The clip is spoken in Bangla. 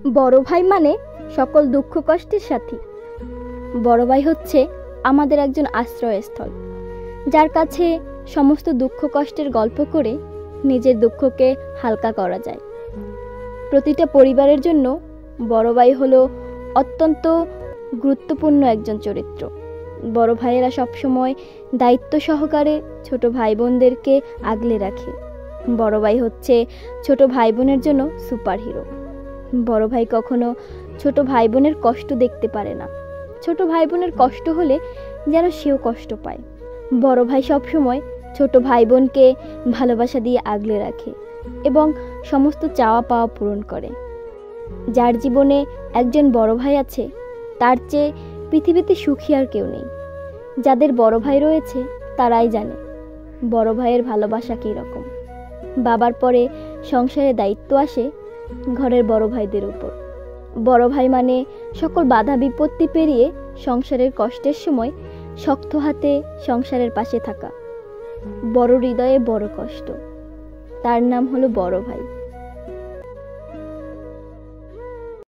বড় ভাই মানে সকল দুঃখ কষ্টের সাথী। বড় ভাই হচ্ছে আমাদের একজন আশ্রয়স্থল, যার কাছে সমস্ত দুঃখ কষ্টের গল্প করে নিজের দুঃখকে হালকা করা যায়। প্রতিটা পরিবারের জন্য বড় ভাই হলো অত্যন্ত গুরুত্বপূর্ণ একজন চরিত্র। বড় ভাইয়েরা সবসময় দায়িত্ব সহকারে ছোট ভাই বোনদেরকে আগলে রাখে। বড় ভাই হচ্ছে ছোট ভাই বোনের জন্য সুপার হিরো। বড় ভাই কখনো ছোট ভাই বোনের কষ্ট দেখতে পারে না। ছোট ভাই বোনের কষ্ট হলে যেন সেও কষ্ট পায়। বড় ভাই সবসময় ছোট ভাই বোনকে ভালোবাসা দিয়ে আগলে রাখে এবং সমস্ত চাওয়া পাওয়া পূরণ করে। যার জীবনে একজন বড় ভাই আছে, তার চেয়ে পৃথিবীতে সুখী আর কেউ নেই। যাদের বড় ভাই রয়েছে তারাই জানে বড় ভাইয়ের ভালোবাসা কী রকম। বাবার পরে সংসারে দায়িত্ব আসে ঘরের বড় ভাইদের উপর। বড় ভাই মানে সকল বাধা বিপত্তি পেরিয়ে সংসারের কষ্টের সময় শক্ত হাতে সংসারের পাশে থাকা। বড় হৃদয়ে বড় কষ্ট, তার নাম হলো বড় ভাই।